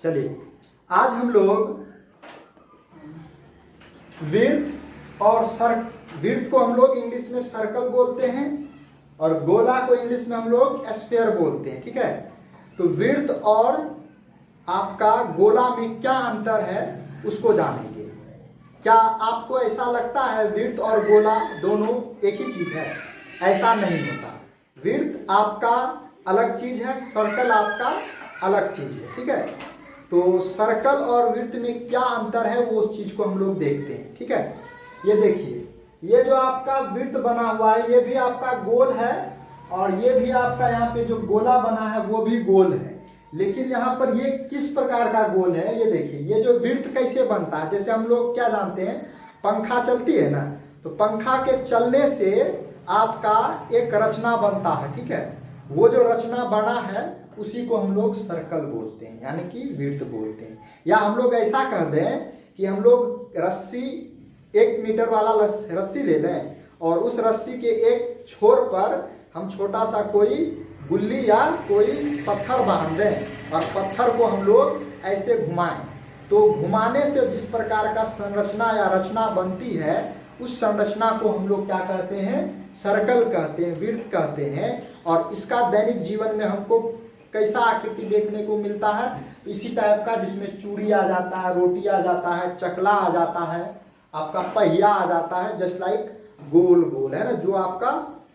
चलिए आज हम लोग विड्थ को हम लोग इंग्लिश में सर्कल बोलते हैं और गोला को इंग्लिश में हम लोग स्फीयर बोलते हैं। ठीक है, तो विड्थ और आपका गोला में क्या अंतर है उसको जानेंगे। क्या आपको ऐसा लगता है विड्थ और गोला दोनों एक ही चीज है? ऐसा नहीं होता। विड्थ आपका अलग चीज है, सर्कल आपका अलग चीज है। ठीक है, तो सर्कल और विड्थ में क्या अंतर है वो उस चीज को हम लोग देखते हैं। ठीक है, ये देखिए, ये जो आपका विड्थ बना हुआ है ये भी आपका गोल है और ये भी आपका यहाँ पे जो गोला बना है वो भी गोल है। लेकिन यहाँ पर ये किस प्रकार का गोल है ये देखिए। ये जो विड्थ कैसे बनता है, जैसे हम लोग क्या जानते हैं, पंखा चलती है ना, तो पंखा के चलने से आपका एक रचना बनता है। ठीक है, वो जो रचना बना है उसी को हम लोग सर्कल बोलते हैं, यानी कि विड्थ बोलते हैं। या हम लोग ऐसा कह दें कि हम लोग रस्सी 1 मीटर वाला रस्सी ले लें और उस रस्सी के एक छोर पर हम छोटा सा कोई गुल्ली या कोई पत्थर बांध दें और पत्थर को हम लोग ऐसे घुमाएं, तो घुमाने से जिस प्रकार का संरचना या रचना बनती है उस संरचना को हम लोग क्या कहते हैं, सर्कल कहते हैं, विड्थ कहते हैं। और इसका दैनिक जीवन में हमको कैसा आकृति देखने को मिलता है, तो इसी टाइप का, जिसमें चूड़ी आ जाता है, रोटी आ जाता है, चकला आ जाता है, आपका पहिया आ जाता है, जस्ट लाइक गोल गोल है ना, जो आपका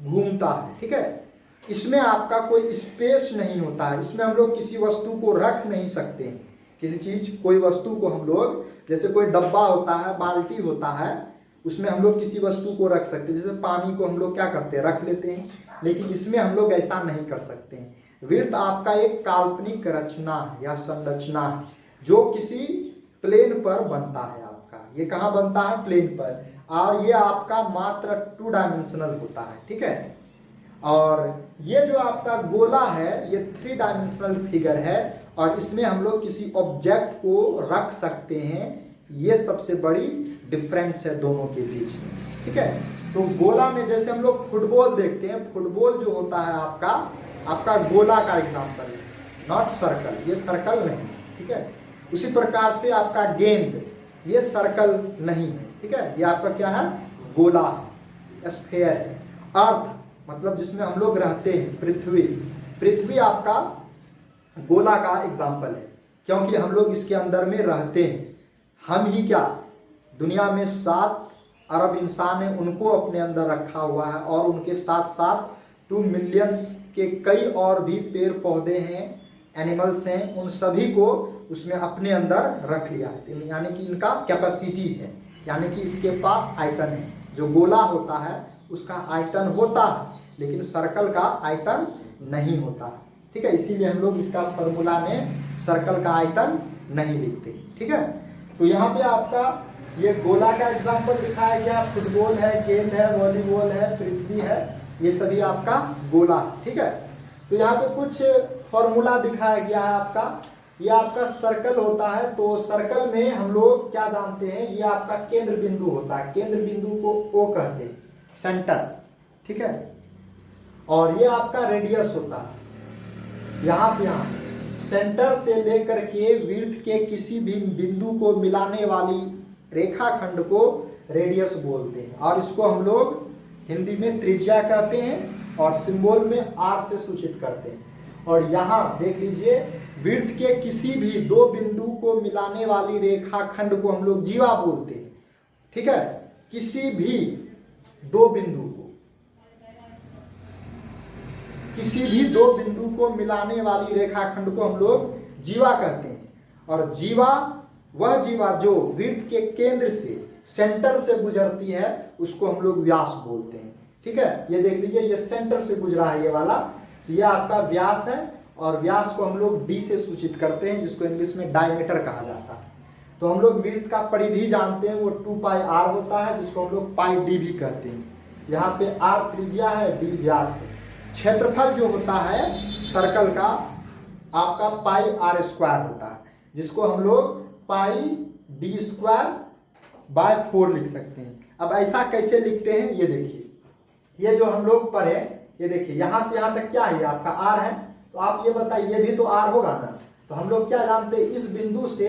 घूमता है। ठीक है, इसमें आपका कोई स्पेस नहीं होता है, इसमें हम लोग किसी वस्तु को रख नहीं सकते हैं। किसी चीज कोई वस्तु को हम लोग, जैसे कोई डब्बा होता है, बाल्टी होता है, उसमें हम लोग किसी वस्तु को रख सकते हैं। जैसे पानी को हम लोग क्या करते हैं, रख लेते हैं, लेकिन इसमें हम लोग ऐसा नहीं कर सकते हैं। विड्थ आपका एक काल्पनिक रचना है या संरचना है जो किसी प्लेन पर बनता है। आपका ये कहाँ बनता है, प्लेन पर, और ये आपका मात्र 2 डायमेंशनल होता है। ठीक है, और ये जो आपका गोला है ये 3 डायमेंशनल फिगर है और इसमें हम लोग किसी ऑब्जेक्ट को रख सकते हैं। ये सबसे बड़ी डिफरेंस है दोनों के बीच में। ठीक है, तो गोला में जैसे हम लोग फुटबॉल देखते हैं, फुटबॉल जो होता है आपका गोला का एग्जाम्पल है, नॉट सर्कल, ये सर्कल नहीं। ठीक है, उसी प्रकार से आपका गेंद ये सर्कल नहीं है। ठीक है, ये आपका क्या है, गोला है, स्फीयर है। अर्थ मतलब जिसमें हम लोग रहते हैं, पृथ्वी आपका गोला का एग्जाम्पल है, क्योंकि हम लोग इसके अंदर में रहते हैं। हम ही क्या, दुनिया में 7 अरब इंसान हैं, उनको अपने अंदर रखा हुआ है और उनके साथ साथ 2 मिलियंस के कई और भी पेड़ पौधे हैं, एनिमल्स हैं, उन सभी को उसमें अपने अंदर रख लिया है। यानी कि इनका कैपेसिटी है, यानी कि इसके पास आयतन है। जो गोला होता है उसका आयतन होता है, लेकिन सर्कल का आयतन नहीं होता। ठीक है, इसीलिए हम लोग इसका फॉर्मूला में सर्कल का आयतन नहीं लिखते। ठीक है, तो यहाँ पे आपका ये गोला का एग्जाम्पल दिखाया गया, फुटबॉल है, गेंद है, वॉलीबॉल है, पृथ्वी है, ये सभी आपका गोला। ठीक है, तो यहाँ पे कुछ फॉर्मूला दिखाया गया है आपका। ये आपका सर्कल होता है, तो सर्कल में हम लोग क्या जानते हैं, ये आपका केंद्र बिंदु होता है, केंद्र बिंदु को ओ कहते हैं, सेंटर। ठीक है, और ये आपका रेडियस होता है, यहां से यहां सेंटर से लेकर के विड्थ के किसी भी बिंदु को मिलाने वाली रेखाखंड को रेडियस बोलते हैं और इसको हम लोग हिंदी में त्रिज्या कहते हैं और सिंबल में आर से सूचित करते हैं। और यहाँ देख लीजिए, विड्थ के किसी भी 2 बिंदु को मिलाने वाली रेखाखंड को हम लोग जीवा बोलते हैं। ठीक है, किसी भी 2 बिंदु को मिलाने वाली रेखाखंड को हम लोग जीवा कहते हैं। और जीवा वह जीवा जो विड्थ के केंद्र से, सेंटर से गुजरती है, उसको हम लोग व्यास बोलते हैं। ठीक है, ये देख लीजिए, ये सेंटर से गुजरा है ये वाला, तो ये आपका व्यास है और व्यास को हम लोग डी से सूचित करते हैं, जिसको इंग्लिश में डायमीटर कहा जाता है। तो हम लोग विड्थ का परिधि जानते हैं, वो 2πr होता है, जिसको हम लोग πd भी कहते हैं। यहाँ पे r त्रिज्या है, d व्यास है। क्षेत्रफल जो होता है सर्कल का आपका πr² होता है, जिसको हम लोग πd²/4 लिख सकते हैं। अब ऐसा कैसे लिखते हैं ये देखिए, ये जो हम लोग पढ़े, ये देखिए, यहां से यहां तक क्या है, आपका r है, तो आप ये बताइए, ये भी तो r होगा ना, तो हम लोग क्या जानते हैं, इस बिंदु से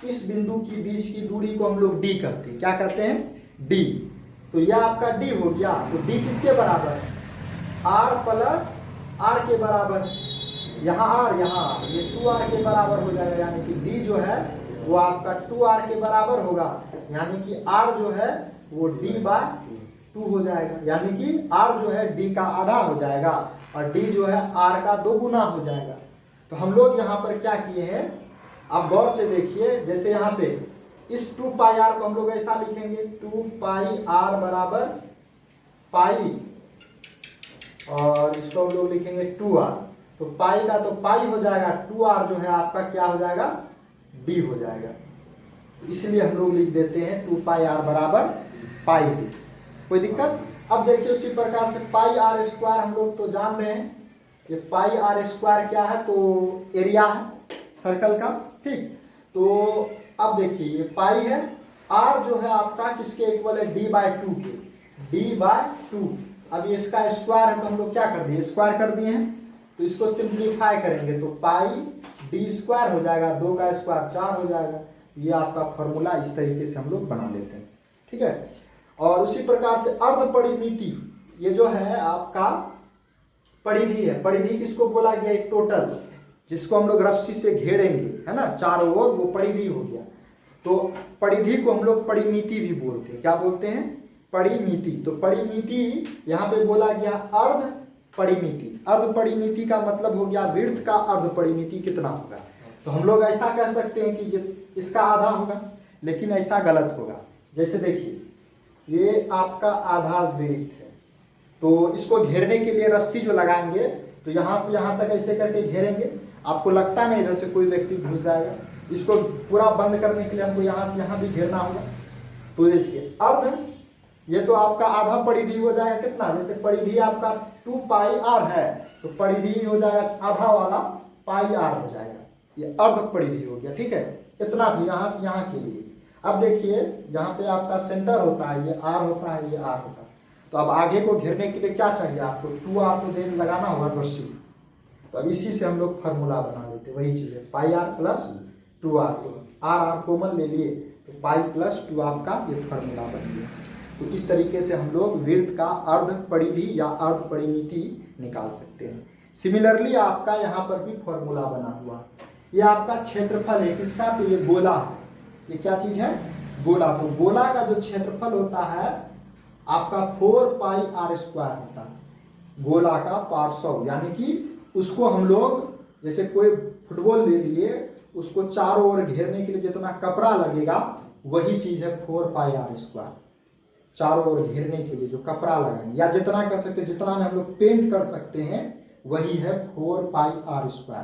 इस बिंदु की बीच की दूरी को हम लोग डी कहते हैं। क्या कहते हैं? डी। तो यह आपका डी हो गया। तो डी किसके बराबर है? आर प्लस आर के बराबर। यहाँ आर, यहाँ आर, ये 2r के बराबर हो जाएगा, यानी कि डी जो है वो आपका 2r के बराबर होगा, यानी कि r जो है वो d/2 हो जाएगा, यानी कि r जो है d का आधा हो जाएगा और d जो है r का 2 गुना हो जाएगा। तो हम लोग यहाँ पर क्या किए हैं, आप गौर से देखिए, जैसे यहाँ पे इस 2πr को हम लोग ऐसा लिखेंगे, 2πr बराबर पाई, और इसको हम लोग लिखेंगे 2r। तो पाई का तो पाई हो जाएगा, 2r जो है आपका क्या हो जाएगा, d हो जाएगा। तो इसलिए हम लोग लिख देते हैं 2πr बराबर पाई d। कोई दिक्कत? अब देखिए उसी प्रकार से पाई आर स्क्वायर हम लोग तो जान रहे हैं, ये पाई आर स्क्वायर क्या है, तो एरिया है सर्कल का, ठीक। तो अब देखिए ये पाई है, आर जो है आपका किसके इक्वल है, d/2 के, d/2। अब ये इसका स्क्वायर है तो हम लोग क्या कर दिए, स्क्वायर कर दिए हैं। तो इसको सिंप्लीफाई करेंगे तो पाई डी स्क्वायर हो जाएगा, 2 का स्क्वायर 4 हो जाएगा। ये आपका फॉर्मूला इस तरीके से हम लोग बना लेते हैं, ठीक है। और उसी प्रकार से अर्ध परिमिति, ये जो है आपका परिधि है। परिधि किसको बोला गया, एक टोटल जिसको हम लोग रस्सी से घेरेंगे, है ना, चारों ओर, वो परिधि हो गया। तो परिधि को हम लोग परिमिति भी बोलते हैं। क्या बोलते हैं? परिमिति। तो परिमिति यहाँ पे बोला गया अर्ध परिमिति। अर्ध परिमिति का मतलब हो गया वृत्त का अर्ध परिमिति कितना होगा। तो हम लोग ऐसा कह सकते हैं कि इसका आधा होगा, लेकिन ऐसा गलत होगा। जैसे देखिए ये आपका आधा वृत्त है, तो इसको घेरने के लिए रस्सी जो लगाएंगे तो यहाँ से यहाँ तक ऐसे करके घेरेंगे, आपको लगता नहीं इधर से कोई व्यक्ति घुस जाएगा। इसको पूरा बंद करने के लिए हमको यहाँ से यहाँ भी घेरना होगा। तो देखिए अर्ध, ये तो आपका आधा परिधि हो जाएगा कितना, जैसे परिधि आपका 2πr है तो परिधि हो जाएगा आधा वाला πr हो जाएगा, ये अर्ध परिधि हो गया, ठीक है। इतना भी यहाँ से यहाँ के लिए। अब देखिए यहाँ पे आपका सेंटर होता है, ये r होता है, ये r होता है। तो अब आगे को घेरने के लिए क्या चाहिए आपको, 2r तो देन लगाना होगा रस्सी। तो अब इसी से हम लोग फार्मूला बना लेते, वही चीज है πr प्लस 2r। तो r कॉमन ले लिए तो पाई प्लस 2 आपका ये फार्मूला बन गया। तो इस तरीके से हम लोग वृत्त का अर्ध परिधि या अर्ध परिमिति निकाल सकते हैं। सिमिलरली आपका यहाँ पर भी फॉर्मूला बना हुआ, ये आपका क्षेत्रफल है किसका, तो ये गोला है। ये क्या चीज है, गोला। तो गोला का जो क्षेत्रफल होता है आपका 4πr² होता है, गोला का पार्श्व, यानी कि उसको हम लोग जैसे कोई फुटबॉल ले लिए, उसको चारों ओर घेरने के लिए जितना कपड़ा लगेगा वही चीज है 4πr²। चारों ओर घेरने के लिए जो कपड़ा लगाएंगे या जितना कर सकते हैं, जितना में हम लोग पेंट कर सकते हैं वही है 4πr²।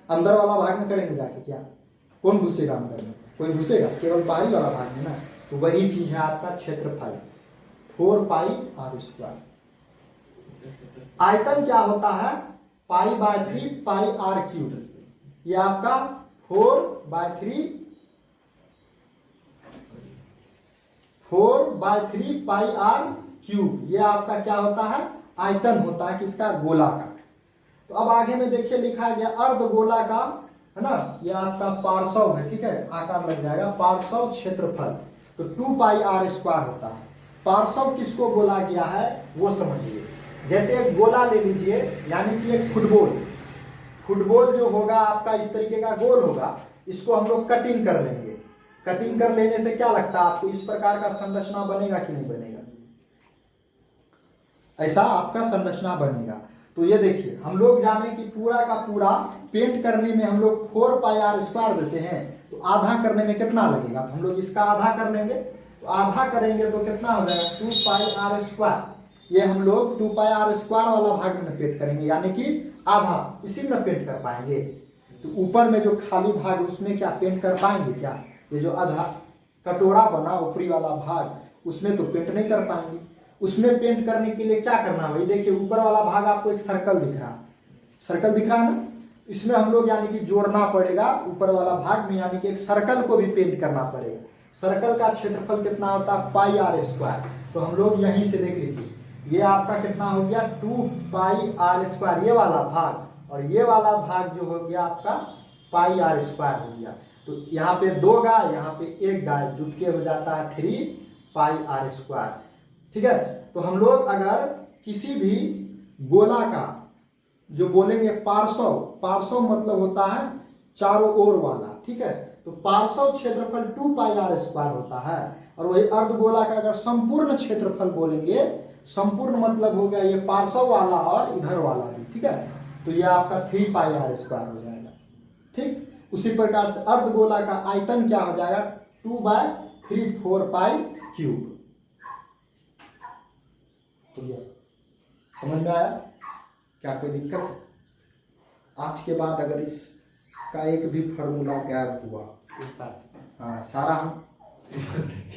अंदर वाला भाग में करेंगे जाके क्या, कौन घुसेगा अंदर में, कोई घुसेगा, केवल बाहरी वाला भाग में ना। तो वही चीज है आपका क्षेत्रफल 4πr²। आयतन क्या होता है, π/3 πr³। ये आपका 4/3 πr³। ये आपका क्या होता है, आयतन होता है किसका, गोला का। तो अब आगे में देखिए लिखा गया अर्ध गोला का, है ना, ये आपका पार्श्व है, ठीक है, आकार लग जाएगा, पार्श्व क्षेत्रफल। तो 2πr² होता है। पार्श्व किसको बोला गया है वो समझिए। जैसे एक गोला ले लीजिए, यानी कि एक फुटबॉल जो होगा आपका इस तरीके का गोल होगा, इसको हम लोग कटिंग कर लेंगे। कटिंग कर लेने से क्या लगता है आपको, इस प्रकार का संरचना बनेगा कि नहीं बनेगा, ऐसा आपका संरचना बनेगा। तो ये देखिए हम लोग जाने कि पूरा का पूरा पेंट करने में हम लोग 4πr² देते हैं, तो आधा करने में कितना लगेगा, तो हम लोग इसका आधा कर लेंगे। तो आधा करेंगे तो कितना हो जाएगा, 2πr²। ये हम लोग 2πr² वाला भाग में पेंट करेंगे, यानी कि आधा इसी में पेंट कर पाएंगे। तो ऊपर में जो खाली भाग उसमें क्या पेंट कर पाएंगे क्या, ये जो आधा कटोरा बना ऊपरी वाला भाग, उसमें तो पेंट नहीं कर पाएंगे। उसमें पेंट करने के लिए क्या करना है, भाई देखिए ऊपर वाला भाग आपको एक सर्कल दिख रहा है, सर्कल दिख रहा है ना, इसमें हम लोग यानी कि जोड़ना पड़ेगा ऊपर वाला भाग में, यानी कि एक सर्कल को भी पेंट करना पड़ेगा। सर्कल का क्षेत्रफल कितना होता है, πr²। तो हम लोग यहीं से देख लीजिए, ये आपका कितना हो गया 2πr², ये वाला भाग, और ये वाला भाग जो हो गया आपका पाई आर स्क्वायर हो गया। तो यहाँ पे 2 गाय, यहाँ पे 1 गाय, जुट के हो जाता है 3 पाई आर स्क्वायर। ठीक है, तो हम लोग अगर किसी भी गोला का जो बोलेंगे पार्श्व, पार्श्व मतलब होता है चारों ओर वाला। ठीक है, तो पार्श्व क्षेत्रफल 2 पाई आर स्क्वायर होता है। और वही अर्धगोला का अगर संपूर्ण क्षेत्रफल बोलेंगे, संपूर्ण मतलब हो गया ये पार्श्व वाला और इधर वाला भी। ठीक है, तो ये आपका 3 पाई आर स्क्वायर हो जाएगा। ठीक, उसी प्रकार से अर्धगोला का आयतन क्या हो जाएगा, 2/3/4 पाई क्यूब। तो ये समझ में आया? क्या कोई दिक्कत है? आज के बाद अगर इसका एक भी फॉर्मूला गायब हुआ, हाँ सारा हम